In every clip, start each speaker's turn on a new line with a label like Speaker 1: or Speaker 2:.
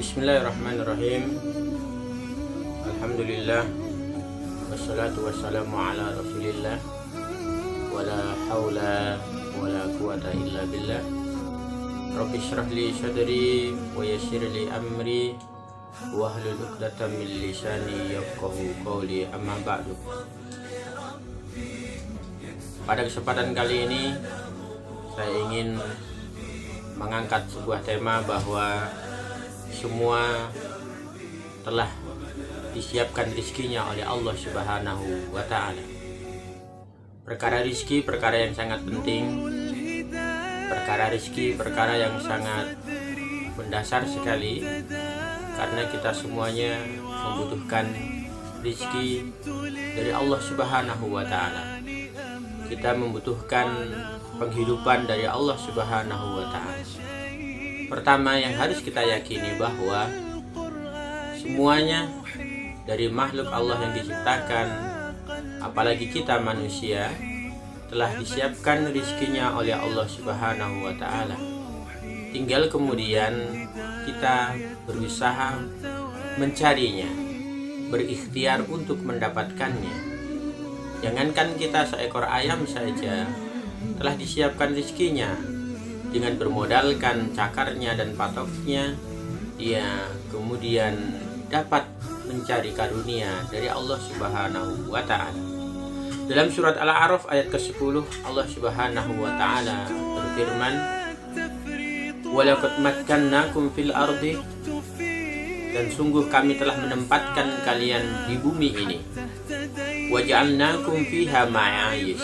Speaker 1: Bismillahirrahmanirrahim. Alhamdulillah. Wassalatu wassalamu ala rasulillah. Wala hawla wala quwata illa billah. Rabbi syrah li sadri wa yassir li amri wahlul 'uqdatam min lisani yafqahu qawli, amma ba'du. Pada kesempatan kali ini saya ingin mengangkat sebuah tema bahwa semua telah disiapkan rizkinya oleh Allah Subhanahu wa Ta'ala. Perkara rizki perkara yang sangat penting, perkara rizki perkara yang sangat mendasar sekali, karena kita semuanya membutuhkan rizki dari Allah Subhanahu wa Ta'ala. Kita membutuhkan penghidupan dari Allah Subhanahu wa Ta'ala. Pertama yang harus kita yakini bahwa semuanya dari makhluk Allah yang diciptakan, apalagi kita manusia, telah disiapkan rizkinya oleh Allah Subhanahu wa Ta'ala. Tinggal kemudian kita berusaha mencarinya, berikhtiar untuk mendapatkannya. Jangankan kita seekor ayam saja telah disiapkan rizkinya. Dengan bermodalkan cakarnya dan patoknya, dia kemudian dapat mencari karunia dari Allah Subhanahu wa Ta'ala. Dalam surat Al-A'raf ayat ke-10, Allah Subhanahu wa Ta'ala berfirman, "Walaqad makkannakum fil ardi," dan sungguh kami telah menempatkan kalian di bumi ini. "Waja'alnakum fiha ma'ayish,"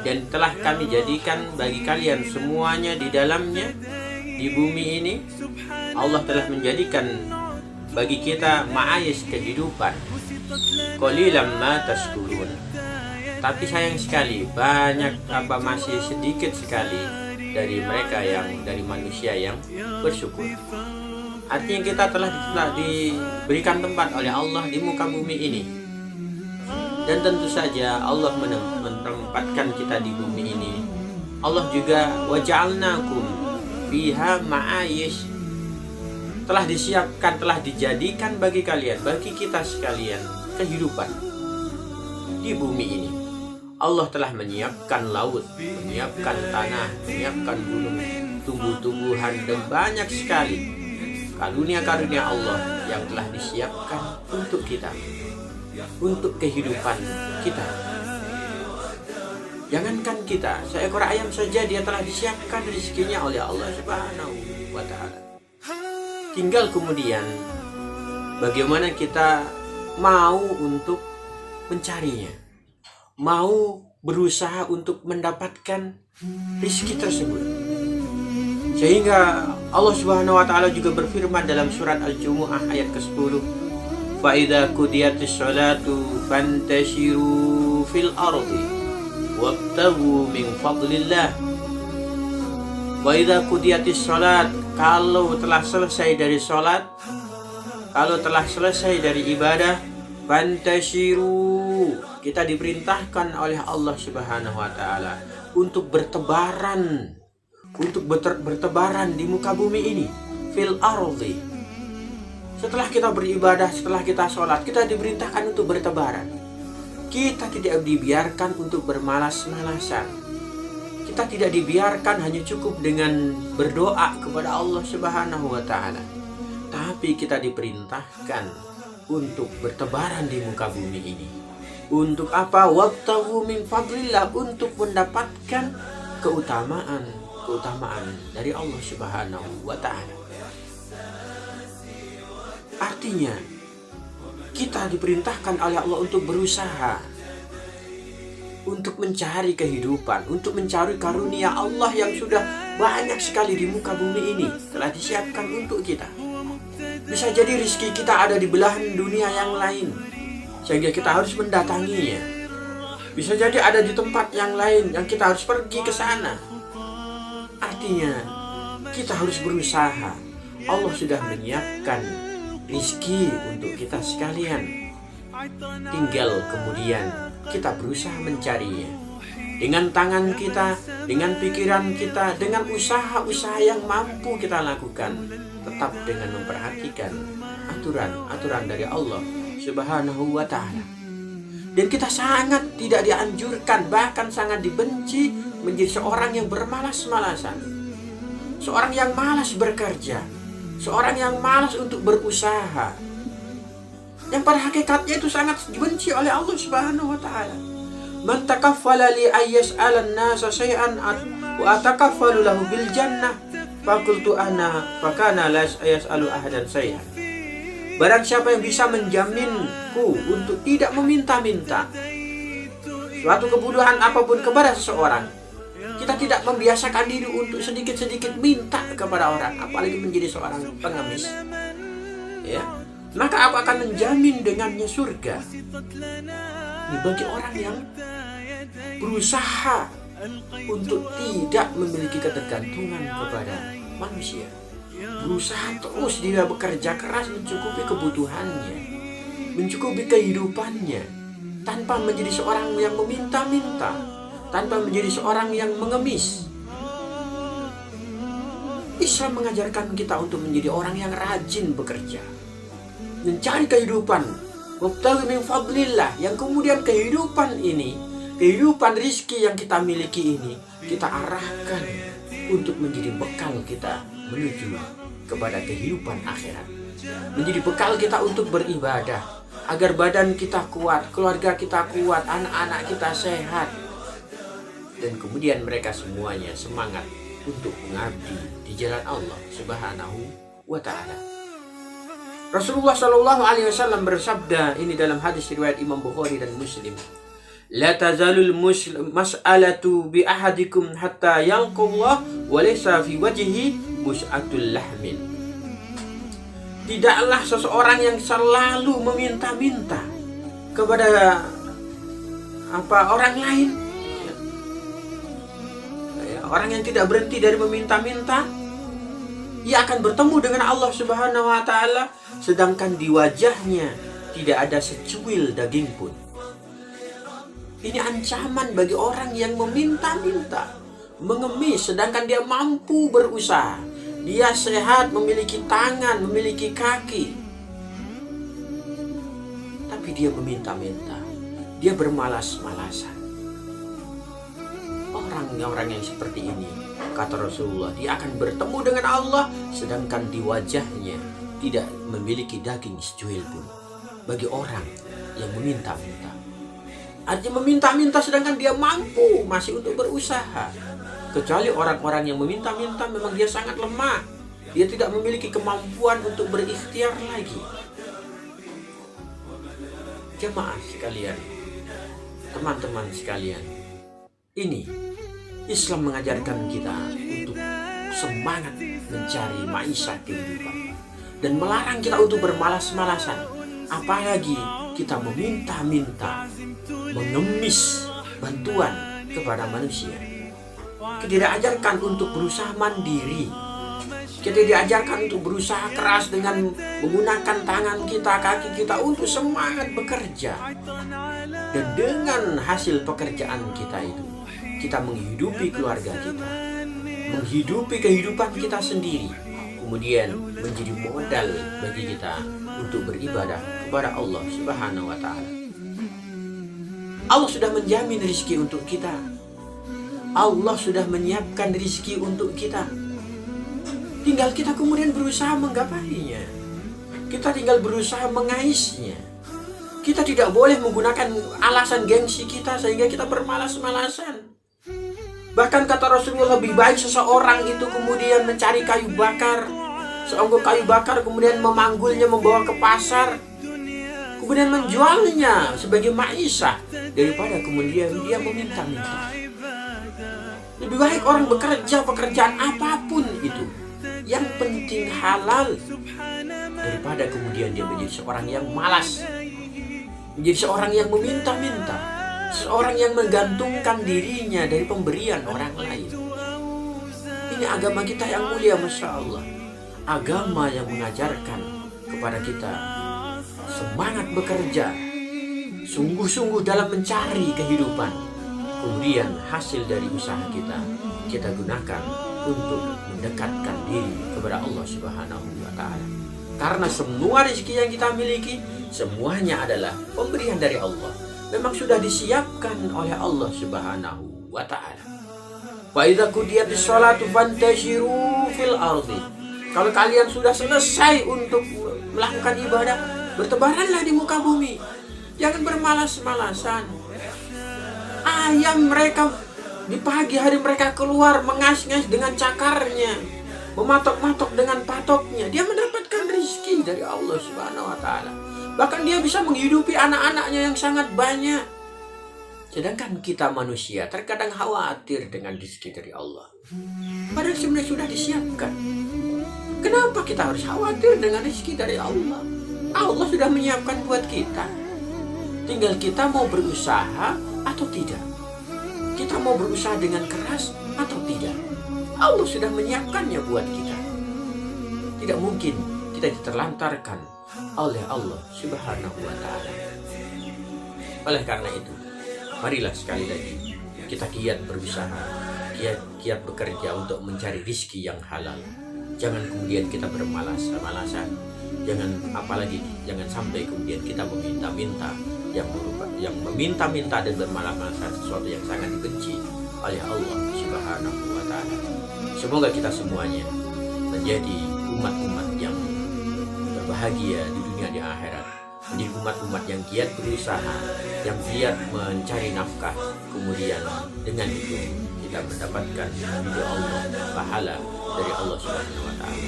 Speaker 1: dan telah kami jadikan bagi kalian semuanya di dalamnya, di bumi ini Allah telah menjadikan bagi kita ma'ayish, kehidupan. Qalilan ma tashkurun. Tapi sayang sekali masih sedikit sekali dari mereka dari manusia yang bersyukur. Artinya kita telah diberikan tempat oleh Allah di muka bumi ini. Dan tentu saja Allah menempatkan kita di bumi ini. Allah juga waja'alnakum fiha ma'ayish, telah disiapkan, telah dijadikan bagi kalian, bagi kita sekalian, kehidupan di bumi ini. Allah telah menyiapkan laut, menyiapkan tanah, menyiapkan gunung, tumbuh-tumbuhan, dan banyak sekali karunia-karunia Allah yang telah disiapkan untuk kita, untuk kehidupan kita. Jangankan kita, seekor ayam saja dia telah disiapkan rezekinya oleh Allah Subhanahu wa Ta'ala. Tinggal kemudian bagaimana kita mau untuk mencarinya, mau berusaha untuk mendapatkan rezeki tersebut. Sehingga Allah Subhanahu wa Ta'ala juga berfirman dalam surat Al-Jumu'ah ayat ke-10, "Fa idza qudiyatis sholatu fantashiru fil ardi wabtaghu min fadlillah." Wa idza qudiyatis sholat, kalau telah selesai dari sholat, kalau telah selesai dari ibadah, fantashiru, kita diperintahkan oleh Allah Subhanahu wa Ta'ala untuk bertebaran, bertebaran di muka bumi ini, fil ardi. Setelah kita beribadah, setelah kita sholat, kita diperintahkan untuk bertebaran. Kita tidak dibiarkan untuk bermalas-malasan. Kita tidak dibiarkan hanya cukup dengan berdoa kepada Allah Subhanahu wa Ta'ala, tapi kita diperintahkan untuk bertebaran di muka bumi ini. Untuk apa? Wabtaghu min fadlillah, untuk mendapatkan keutamaan dari Allah Subhanahu wa Ta'ala. Artinya kita diperintahkan oleh Allah untuk berusaha, untuk mencari kehidupan, untuk mencari karunia Allah yang sudah banyak sekali di muka bumi ini, telah disiapkan untuk kita. Bisa jadi rezeki kita ada di belahan dunia yang lain, sehingga kita harus mendatanginya. Bisa jadi ada di tempat yang lain yang kita harus pergi ke sana. Artinya kita harus berusaha. Allah sudah menyiapkan rezeki untuk kita sekalian. Tinggal kemudian kita berusaha mencarinya. dengan tangan kita, dengan pikiran kita, dengan usaha-usaha yang mampu kita lakukan, tetap dengan memperhatikan aturan-aturan dari Allah Subhanahu wa Ta'ala. Dan kita sangat tidak dianjurkan, bahkan sangat dibenci menjadi seorang yang bermalas-malasan, seorang yang malas bekerja, seorang yang malas untuk berusaha, yang pada hakikatnya itu sangat dibenci oleh Allah Subhanahu wa Ta'ala. Man takaffala li ayyas'alan nasa syai'an wa atakaffalu lahu bil jannah faqultu ana fakana la yas'alu ahadan syai'an. Barang siapa yang bisa menjaminku untuk tidak meminta-minta suatu kebutuhan apapun kepada seseorang, kita tidak membiasakan diri untuk sedikit-sedikit minta kepada orang, apalagi menjadi seorang pengemis, ya, maka aku akan menjamin dengannya surga. Ini bagi orang yang berusaha untuk tidak memiliki ketergantungan kepada manusia, berusaha terus dia bekerja keras mencukupi kebutuhannya, mencukupi kehidupannya, tanpa menjadi seorang yang meminta-minta, tanpa menjadi seorang yang mengemis. Islam mengajarkan kita untuk menjadi orang yang rajin bekerja, mencari kehidupan, wabtaghi min fadlillah, yang kemudian kehidupan ini, kehidupan rizki yang kita miliki ini, kita arahkan untuk menjadi bekal kita menuju kepada kehidupan akhirat, menjadi bekal kita untuk beribadah, agar badan kita kuat, keluarga kita kuat, anak-anak kita sehat, dan kemudian mereka semuanya semangat untuk mengabdi di jalan Allah Subhanahu wa Ta'ala. Rasulullah Shallallahu Alaihi Wasallam bersabda, ini dalam hadis riwayat Imam Bukhari dan Muslim, la tazalul mas'alatu bi ahadikum hatta yalqallah wa laysa fi wajhihi mus'atul lahmin. Tidaklah seseorang yang selalu meminta-minta kepada orang lain, orang yang tidak berhenti dari meminta-minta, ia akan bertemu dengan Allah Subhanahu wa Ta'ala, sedangkan di wajahnya tidak ada secuil daging pun. Ini ancaman bagi orang yang meminta-minta, mengemis, sedangkan dia mampu berusaha, dia sehat, memiliki tangan, memiliki kaki, tapi dia meminta-minta, dia bermalas-malasan. Orang-orang yang seperti ini, kata Rasulullah, dia akan bertemu dengan Allah, sedangkan di wajahnya tidak memiliki daging secuil pun. Bagi orang yang meminta-minta, artinya meminta-minta sedangkan dia mampu masih untuk berusaha. Kecuali orang-orang yang meminta-minta memang dia sangat lemah, dia tidak memiliki kemampuan untuk berikhtiar lagi. Jemaah sekalian, teman-teman sekalian, ini Islam mengajarkan kita untuk semangat mencari maisha kehidupan dan melarang kita untuk bermalas-malasan, apalagi kita meminta-minta, mengemis bantuan kepada manusia. Kita diajarkan untuk berusaha mandiri, kita diajarkan untuk berusaha keras dengan menggunakan tangan kita, kaki kita untuk semangat bekerja, dan dengan hasil pekerjaan kita itu kita menghidupi keluarga kita, menghidupi kehidupan kita sendiri, kemudian menjadi modal bagi kita untuk beribadah kepada Allah Subhanahu wa Ta'ala. Allah sudah menjamin rizki untuk kita, Allah sudah menyiapkan rizki untuk kita, tinggal kita kemudian berusaha menggapainya, kita tinggal berusaha mengaisnya. Kita tidak boleh menggunakan alasan gengsi kita sehingga kita bermalas-malasan. Bahkan kata Rasulullah, lebih baik seseorang itu kemudian mencari kayu bakar, seonggok kayu bakar, kemudian memanggulnya, membawa ke pasar, kemudian menjualnya sebagai maisha, daripada kemudian dia meminta-minta. Lebih baik orang bekerja pekerjaan apapun itu, yang penting halal, daripada kemudian dia menjadi seorang yang malas, menjadi seorang yang meminta-minta, seorang yang menggantungkan dirinya dari pemberian orang lain. Ini agama kita yang mulia, Masya Allah. Agama yang mengajarkan kepada kita semangat bekerja, sungguh-sungguh dalam mencari kehidupan, kemudian hasil dari usaha kita gunakan untuk mendekatkan diri kepada Allah Subhanahu wa Ta'ala. Karena semua rezeki yang kita miliki semuanya adalah pemberian dari Allah. Memang sudah disiapkan oleh Allah Subhanahu wa Ta'ala. Wa idza qudiyatis sholatu fantashiru fil ardi. Kalau kalian sudah selesai untuk melakukan ibadah, bertebaranlah di muka bumi. Jangan bermalas-malasan. Ayam mereka di pagi hari mereka keluar mengas-ngas dengan cakarnya, mematok-matok dengan patoknya. Dia mendapatkan rezeki dari Allah Subhanahu wa Ta'ala. Bahkan dia bisa menghidupi anak-anaknya yang sangat banyak. Sedangkan kita manusia terkadang khawatir dengan rezeki dari Allah. Padahal sebenarnya sudah disiapkan. Kenapa kita harus khawatir dengan rezeki dari Allah? Allah sudah menyiapkan buat kita. Tinggal kita mau berusaha atau tidak. Kita mau berusaha dengan keras atau tidak. Allah sudah menyiapkannya buat kita. Tidak mungkin kita diterlantarkan oleh Allah Subhanahu wa Ta'ala. Oleh karena itu, marilah sekali lagi kita giat berusaha, giat bekerja untuk mencari rezeki yang halal. Jangan kemudian kita bermalas-malasan. Jangan sampai kemudian kita meminta-minta, yang meminta-minta dan bermalas-malasan sesuatu yang sangat dibenci oleh Allah Subhanahu wa Ta'ala. Semoga kita semuanya menjadi umat-umat yang berbahagia di dunia di akhirat, menjadi umat-umat yang giat berusaha, yang giat mencari nafkah, kemudian dengan itu kita mendapatkan ridho Allah, pahala dari Allah Subhanahu wa Ta'ala.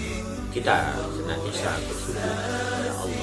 Speaker 1: Kita senantiasa bersyukur kepada Allah